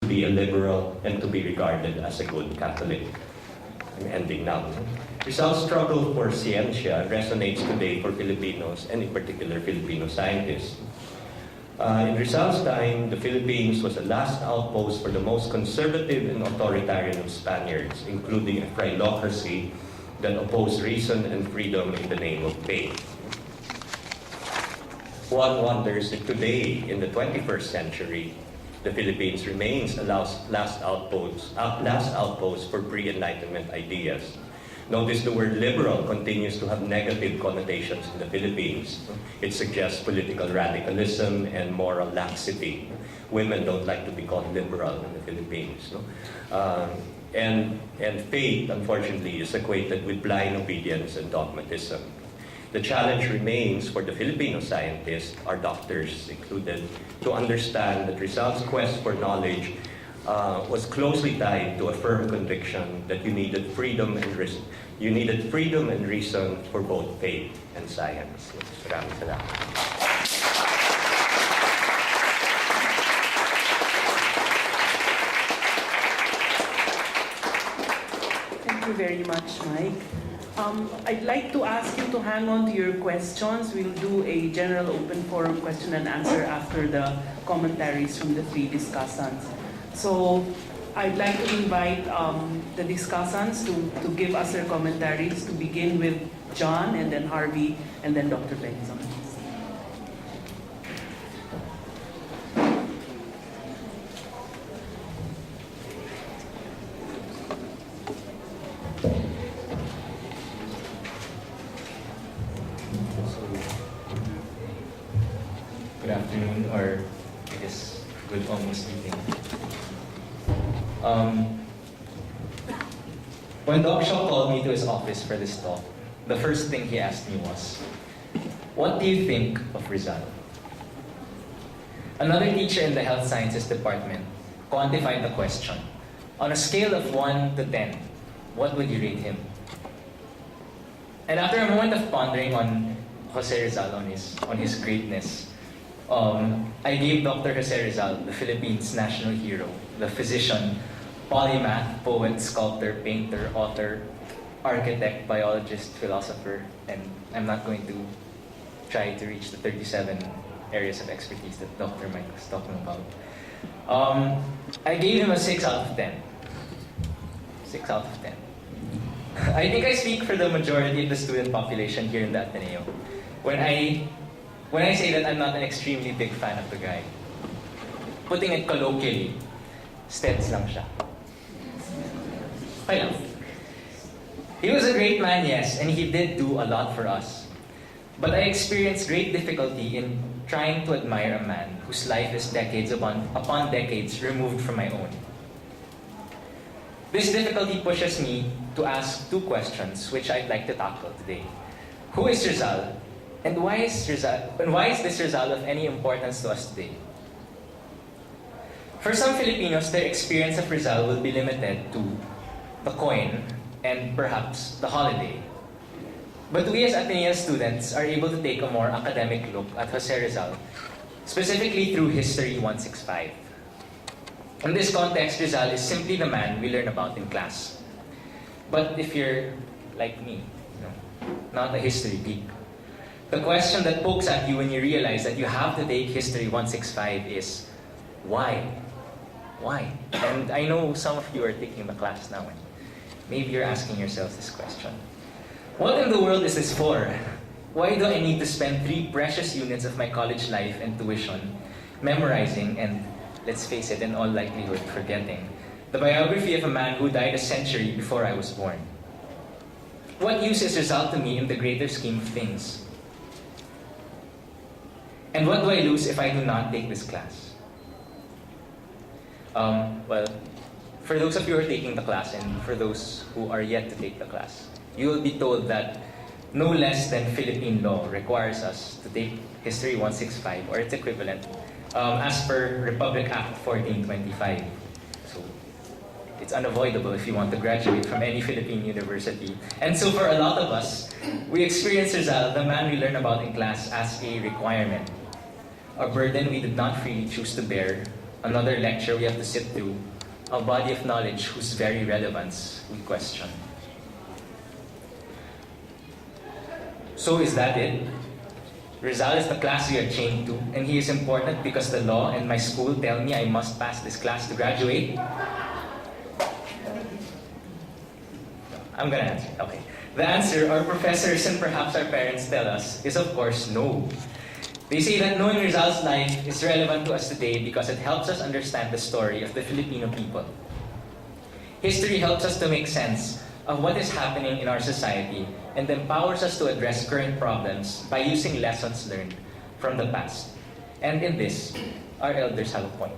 to be a liberal and to be regarded as a good Catholic. I'm ending now. Rizal's struggle for ciencia resonates today for Filipinos and in particular Filipino scientists. In Rizal's time, the Philippines was a last outpost for the most conservative and authoritarian of Spaniards, including a philocracy that opposed reason and freedom in the name of faith. One wonders if today, in the 21st century, the Philippines remains a last outpost for pre-Enlightenment ideas. Notice the word liberal continues to have negative connotations in the Philippines. It suggests political radicalism and moral laxity. Women don't like to be called liberal in the Philippines. And faith, unfortunately, is equated with blind obedience and dogmatism. The challenge remains for the Filipino scientists, our doctors included, to understand that Rizal's quest for knowledge was closely tied to a firm conviction that you needed freedom and reason for both faith and science. Maraming salamat. Thank you very much, Mike. I'd like to ask you to hang on to your questions. We'll do a general open forum question and answer after the commentaries from the three discussants. So I'd like to invite the discussants to give us their commentaries, to begin with John, and then Harvey, and then Dr. Benson. Good afternoon, or I guess good almost evening. When Doc Shaw called me to his office for this talk, the first thing he asked me was, "What do you think of Rizal?" Another teacher in the health sciences department quantified the question. On a scale of 1 to 10, what would you rate him? And after a moment of pondering on Jose Rizal, on his greatness, I gave Dr. Jose Rizal, the Philippines' national hero, the physician, polymath, poet, sculptor, painter, author, architect, biologist, philosopher, and I'm not going to try to reach the 37 areas of expertise that Dr. Mike was talking about. I gave him a 6 out of 10. 6 out of 10. I think I speak for the majority of the student population here in the Ateneo when I say that I'm not an extremely big fan of the guy. Putting it colloquially, steds lang siya. Okay lang. He was a great man, yes, and he did do a lot for us. But I experienced great difficulty in trying to admire a man whose life is decades upon decades removed from my own. This difficulty pushes me to ask two questions which I'd like to tackle today. Who is Rizal? And why is this Rizal of any importance to us today? For some Filipinos, their experience of Rizal will be limited to the coin and perhaps the holiday. But we as Ateneo students are able to take a more academic look at Jose Rizal, specifically through History 165. In this context, Rizal is simply the man we learn about in class. But if you're like me, not a history geek, the question that pokes at you when you realize that you have to take History 165 is, why? Why? And I know some of you are taking the class now, and maybe you're asking yourselves this question. What in the world is this for? Why do I need to spend 3 precious units of my college life and tuition memorizing and, let's face it, in all likelihood, forgetting the biography of a man who died a century before I was born? What use is Rizal to me in the greater scheme of things? And what do I lose if I do not take this class? Well, for those of you who are taking the class and for those who are yet to take the class, you will be told that no less than Philippine law requires us to take History 165 or its equivalent as per Republic Act 1425. So it's unavoidable if you want to graduate from any Philippine university. And so for a lot of us, we experience Rizal, the man we learn about in class, as a requirement. A burden we did not freely choose to bear, another lecture we have to sit through, a body of knowledge whose very relevance we question. So is that it? Rizal is the class we are chained to, and he is important because the law and my school tell me I must pass this class to graduate? I'm gonna answer. Okay. The answer, our professors and perhaps our parents tell us, is of course no. They say that knowing Rizal's life is relevant to us today because it helps us understand the story of the Filipino people. History helps us to make sense of what is happening in our society and empowers us to address current problems by using lessons learned from the past. And in this, our elders have a point.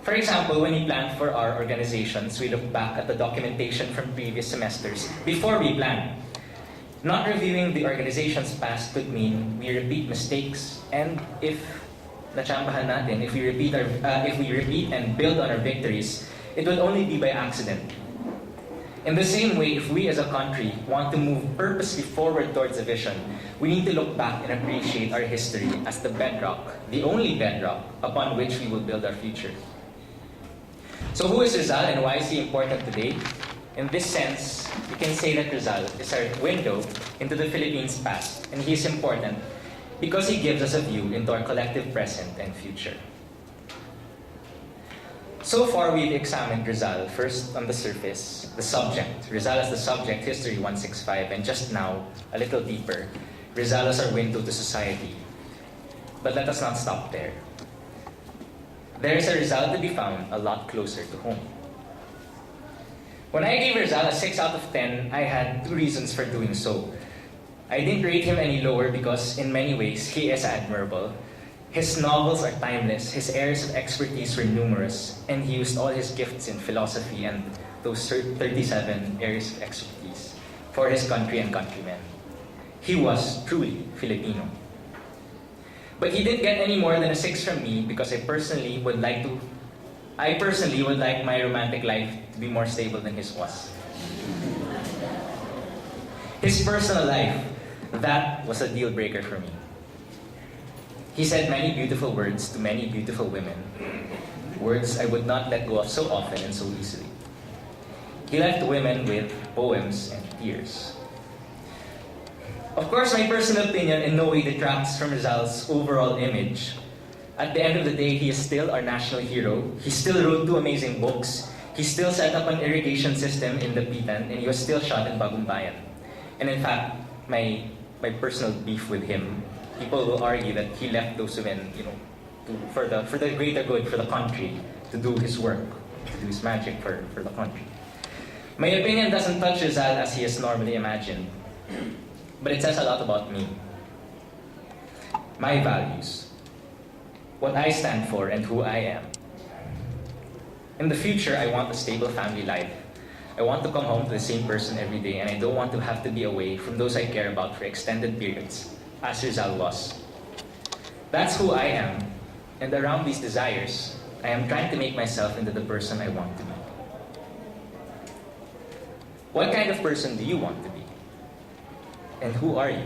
For example, when we planned for our organizations, we looked back at the documentation from previous semesters before we planned. Not reviewing the organization's past could mean we repeat mistakes, and if nachambahan natin, if we repeat and build on our victories, it will only be by accident. In the same way, if we as a country want to move purposely forward towards a vision, we need to look back and appreciate our history as the bedrock, the only bedrock upon which we will build our future. So who is Rizal and why is he important today? In this sense, we can say that Rizal is our window into the Philippines' past, and he is important because he gives us a view into our collective present and future. So far, we've examined Rizal first on the surface, the subject. Rizal as the subject, History 165, and just now, a little deeper, Rizal as our window to society. But let us not stop there. There is a Rizal to be found a lot closer to home. When I gave Rizal a 6 out of 10, I had 2 reasons for doing so. I didn't rate him any lower because, in many ways, he is admirable. His novels are timeless, his areas of expertise were numerous, and he used all his gifts in philosophy and those 37 areas of expertise for his country and countrymen. He was truly Filipino. But he didn't get any more than a 6 from me because I personally would like my romantic life to be more stable than his was. His personal life, that was a deal breaker for me. He said many beautiful words to many beautiful women, words I would not let go of so often and so easily. He left women with poems and tears. Of course, my personal opinion in no way detracts from Rizal's overall image. At the end of the day, he is still our national hero. He still wrote 2 amazing books. He still set up an irrigation system in the Pitan, and he was still shot in Bagumbayan. And in fact, my personal beef with him, people will argue that he left those women, for the greater good, for the country, to do his work, to do his magic for the country. My opinion doesn't touch Rizal as he is normally imagined, but it says a lot about me. My values, what I stand for, and who I am. In the future, I want a stable family life. I want to come home to the same person every day, and I don't want to have to be away from those I care about for extended periods, as Rizal was. That's who I am, and around these desires, I am trying to make myself into the person I want to be. What kind of person do you want to be? And who are you?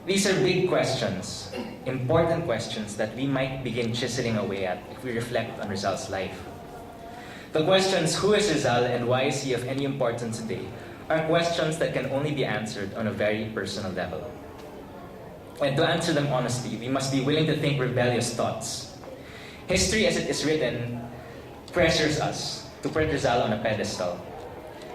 These are big questions, important questions that we might begin chiseling away at if we reflect on Rizal's life. The questions, who is Rizal and why is he of any importance today, are questions that can only be answered on a very personal level. And to answer them honestly, we must be willing to think rebellious thoughts. History as it is written pressures us to put Rizal on a pedestal.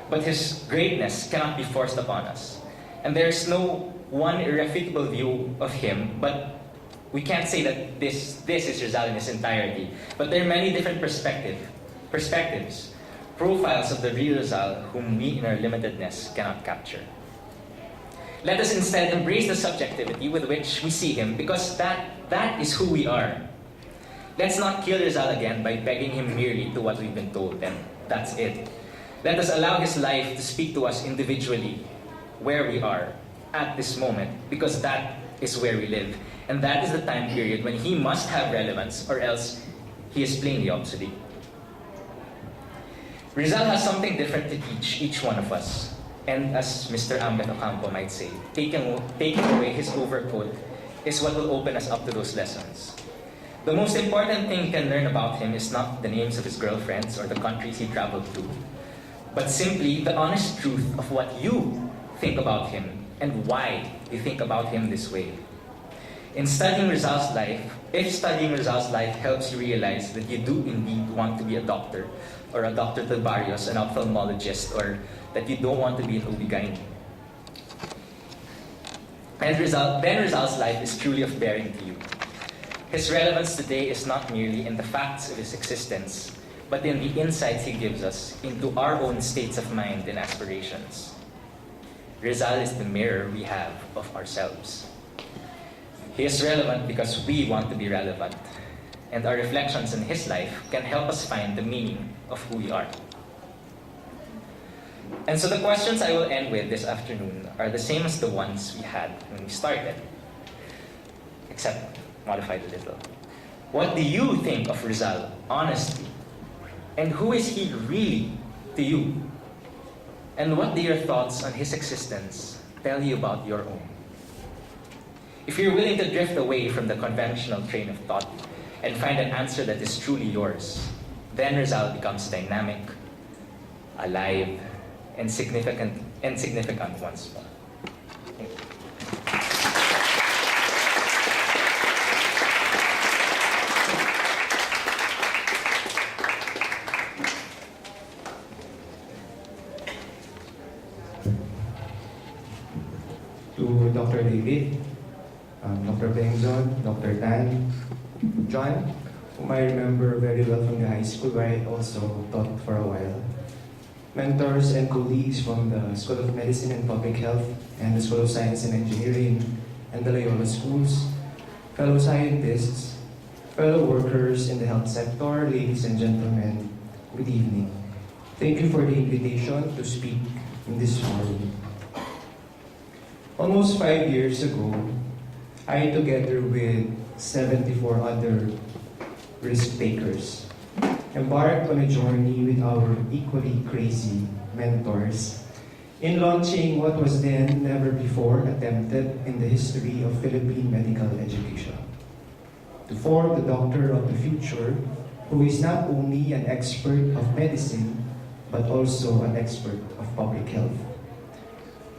But his greatness cannot be forced upon us. And there is no one irrefutable view of him, but we can't say that this is Rizal in his entirety. But there are many different perspectives, profiles of the real Rizal whom we in our limitedness cannot capture. Let us instead embrace the subjectivity with which we see him, because that is who we are. Let's not kill Rizal again by pegging him merely to what we've been told, and that's it. Let us allow his life to speak to us individually, where we are, at this moment, because that is where we live. And that is the time period when he must have relevance, or else he is plainly obsolete. Rizal has something different to teach each one of us. And as Mr. Ambet Ocampo might say, taking away his overcoat is what will open us up to those lessons. The most important thing you can learn about him is not the names of his girlfriends or the countries he traveled to, but simply the honest truth of what you think about him and why you think about him this way. In studying Rizal's life, if studying Rizal's life helps you realize that you do indeed want to be a doctor, or a Dr. Barrios, an ophthalmologist, or that you don't want to be an OB-GYN, then Rizal's life is truly of bearing to you. His relevance today is not merely in the facts of his existence, but in the insights he gives us into our own states of mind and aspirations. Rizal is the mirror we have of ourselves. He is relevant because we want to be relevant, and our reflections on his life can help us find the meaning of who we are. And so the questions I will end with this afternoon are the same as the ones we had when we started, except modified a little. What do you think of Rizal, honestly? And who is he really to you? And what do your thoughts on his existence tell you about your own? If you're willing to drift away from the conventional train of thought and find an answer that is truly yours, then Rizal becomes dynamic, alive, and significant once more. Thank you. To Dr. David, Dr. Bengzon, Dr. Tan, John, whom I remember very well from the high school where I also taught for a while. Mentors and colleagues from the School of Medicine and Public Health and the School of Science and Engineering and the Loyola schools, fellow scientists, fellow workers in the health sector, ladies and gentlemen, good evening. Thank you for the invitation to speak in this forum. Almost 5 years ago, I, together with 74 other risk-takers, embarked on a journey with our equally crazy mentors in launching what was then never before attempted in the history of Philippine medical education. To form the doctor of the future, who is not only an expert of medicine, but also an expert of public health.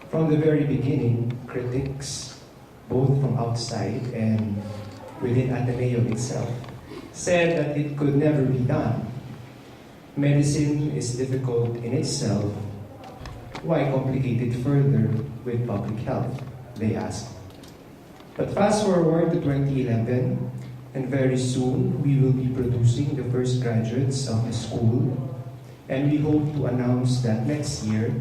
From the very beginning, critics, both from outside and within Ateneo itself, said that it could never be done. Medicine is difficult in itself. Why complicate it further with public health? They asked. But fast forward to 2011, and very soon we will be producing the first graduates of the school, and we hope to announce that next year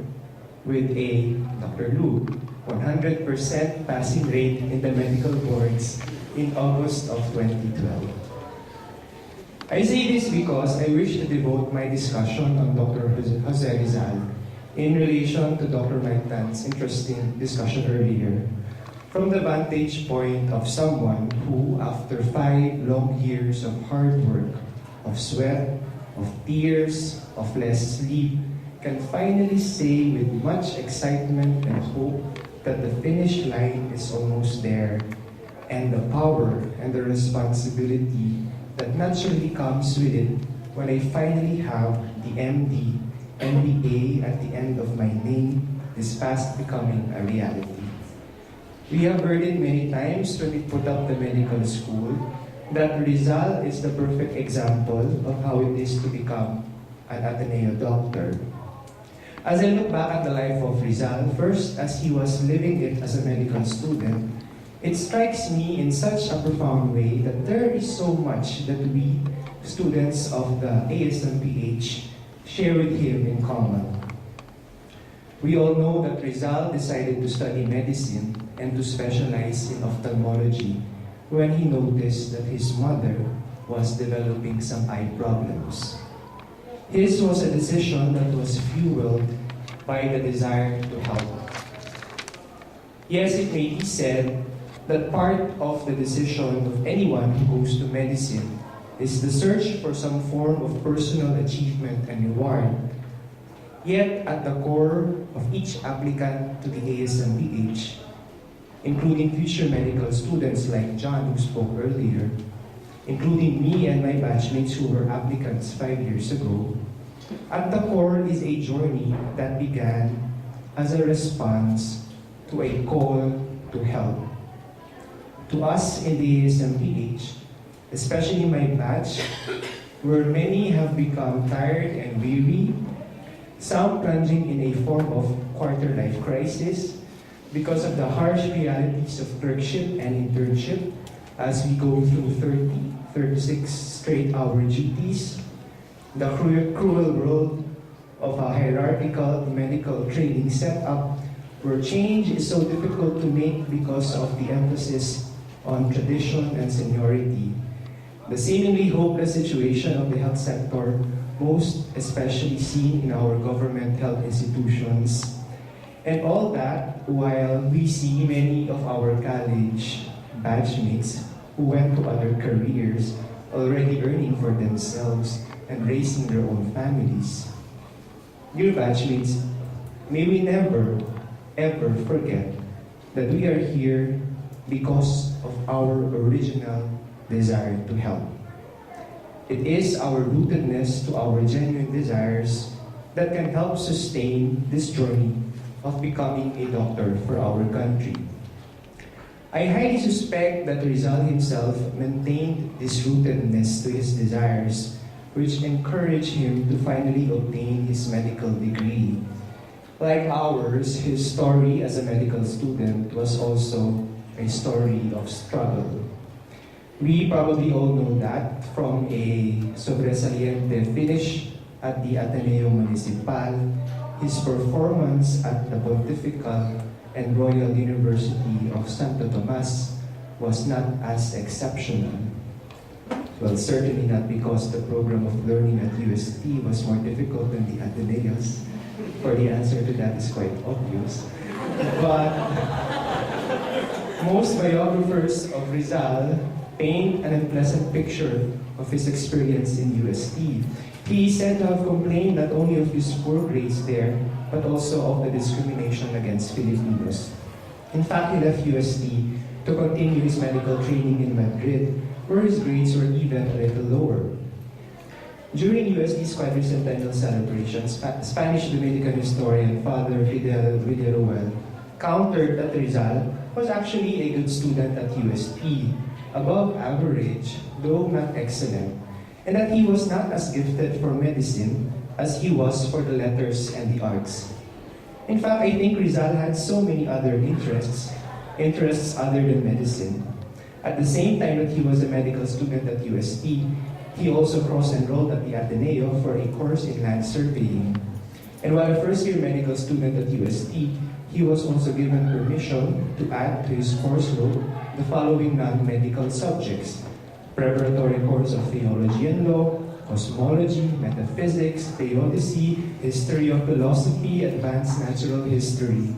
with a Dr. Lu, 100% passing rate in the medical boards in August of 2012. I say this because I wish to devote my discussion on Dr. Jose Rizal in relation to Dr. Mike Tan's interesting discussion earlier, from the vantage point of someone who, after 5 long years of hard work, of sweat, of tears, of less sleep, can finally say with much excitement and hope that the finish line is almost there, and the power and the responsibility that naturally comes with it when I finally have the MD, MBA at the end of my name is fast becoming a reality. We have heard it many times when we put up the medical school that Rizal is the perfect example of how it is to become an Ateneo doctor. As I look back at the life of Rizal, first as he was living it as a medical student, it strikes me in such a profound way that there is so much that we, students of the ASMPH, share with him in common. We all know that Rizal decided to study medicine and to specialize in ophthalmology when he noticed that his mother was developing some eye problems. His was a decision that was fueled by the desire to help. Yes, it may be said that part of the decision of anyone who goes to medicine is the search for some form of personal achievement and reward. Yet, at the core of each applicant to the ASMPH, including future medical students like John who spoke earlier, including me and my batchmates who were applicants 5 years ago, at the core is a journey that began as a response to a call to help. To us in the ASMPH, especially my batch, where many have become tired and weary, some plunging in a form of quarter-life crisis because of the harsh realities of clerkship and internship as we go through 36 straight-hour duties, the cruel world of a hierarchical medical training setup where change is so difficult to make because of the emphasis on tradition and seniority, the seemingly hopeless situation of the health sector, most especially seen in our government health institutions, and all that while we see many of our college batchmates who went to other careers already earning for themselves and raising their own families. Dear batchmates, may we never, ever forget that we are here because of our original desire to help. It is our rootedness to our genuine desires that can help sustain this journey of becoming a doctor for our country. I highly suspect that Rizal himself maintained this rootedness to his desires, which encouraged him to finally obtain his medical degree. Like ours, his story as a medical student was also a story of struggle. We probably all know that from a sobresaliente finish at the Ateneo Municipal, his performance at the Pontifical and Royal University of Santo Tomas was not as exceptional. Well, certainly not because the program of learning at UST was more difficult than the Ateneos, for the answer to that is quite obvious. But most biographers of Rizal paint an unpleasant picture of his experience in UST. He is said to have complained not only of his poor grades there, but also of the discrimination against Filipinos. In fact, he left UST to continue his medical training in Madrid, where his grades were even a little lower. During UST's quadricentennial celebrations, Spanish Dominican historian Father Fidel Villaruel countered that Rizal was actually a good student at UST, above average, though not excellent, and that he was not as gifted for medicine as he was for the letters and the arts. In fact, I think Rizal had so many other interests other than medicine. At the same time that he was a medical student at UST, he also cross-enrolled at the Ateneo for a course in land surveying. And while a first-year medical student at UST, he was also given permission to add to his course load the following non-medical subjects: preparatory course of theology and law, cosmology, metaphysics, theodicy, history of philosophy, advanced natural history.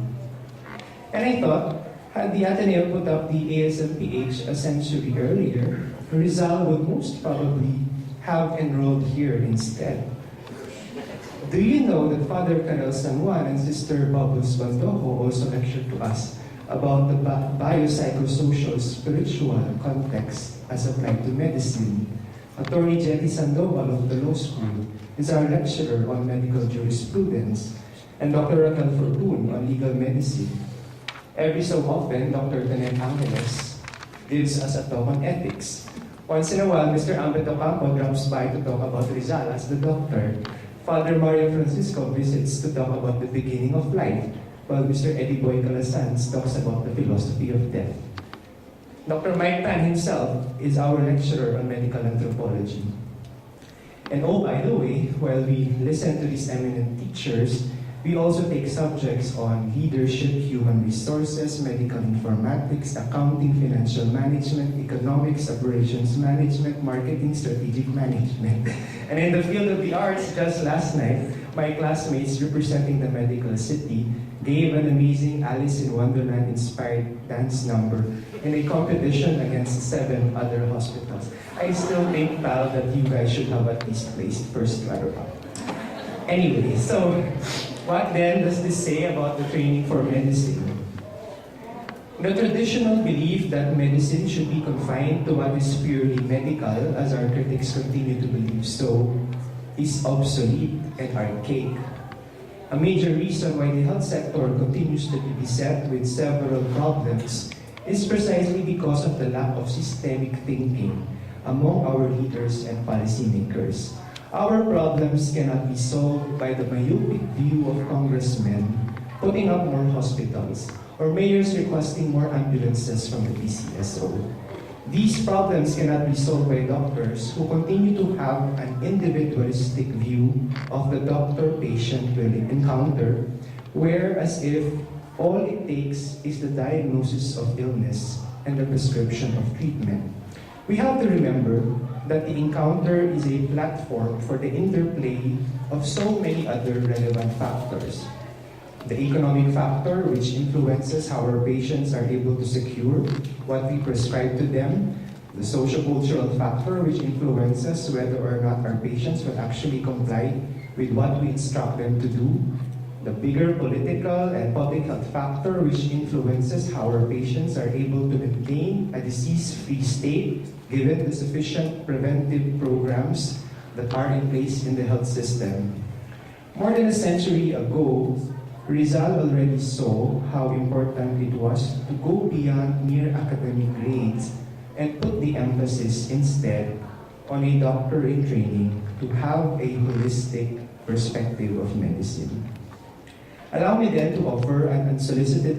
And I thought, had the Ateneo put up the ASMPH a century earlier, Rizal would most probably have enrolled here instead. Do you know that Father Karel San Juan and Sister Bubbles Baldojo also lectured to us about the biopsychosocial spiritual context as applied to medicine? Attorney Jenny Sandoval of the law school is our lecturer on medical jurisprudence, and Dr. Raquel Fortun on legal medicine. Every so often, Dr. Tanet Angeles gives us a talk on ethics. Once in a while, Mr. Ambeto Campo drops by to talk about Rizal as the doctor. Father Mario Francisco visits to talk about the beginning of life, while Mr. Eddie Boy Calasanz talks about the philosophy of death. Dr. Mike Tan himself is our lecturer on medical anthropology. And oh, by the way, while we listen to these eminent teachers, we also take subjects on leadership, human resources, medical informatics, accounting, financial management, economics, operations management, marketing, strategic management. And in the field of the arts, just last night, my classmates representing the medical city gave an amazing Alice in Wonderland inspired dance number in a competition against 7 other hospitals. I still think, pal, that you guys should have at least placed first runner-up. Anyway, so what then does this say about the training for medicine? The traditional belief that medicine should be confined to what is purely medical, as our critics continue to believe so, is obsolete and archaic. A major reason why the health sector continues to be beset with several problems is precisely because of the lack of systemic thinking among our leaders and policymakers. Our problems cannot be solved by the myopic view of congressmen putting up more hospitals or mayors requesting more ambulances from the PCSO. These problems cannot be solved by doctors who continue to have an individualistic view of the doctor-patient encounter, where as if all it takes is the diagnosis of illness and the prescription of treatment. We have to remember that the encounter is a platform for the interplay of so many other relevant factors. The economic factor, which influences how our patients are able to secure what we prescribe to them. The socio-cultural factor, which influences whether or not our patients will actually comply with what we instruct them to do. The bigger political and public health factor, which influences how our patients are able to maintain a disease-free state given the sufficient preventive programs that are in place in the health system. More than a century ago, Rizal already saw how important it was to go beyond mere academic grades and put the emphasis instead on a doctor in training to have a holistic perspective of medicine. Allow me then to offer an unsolicited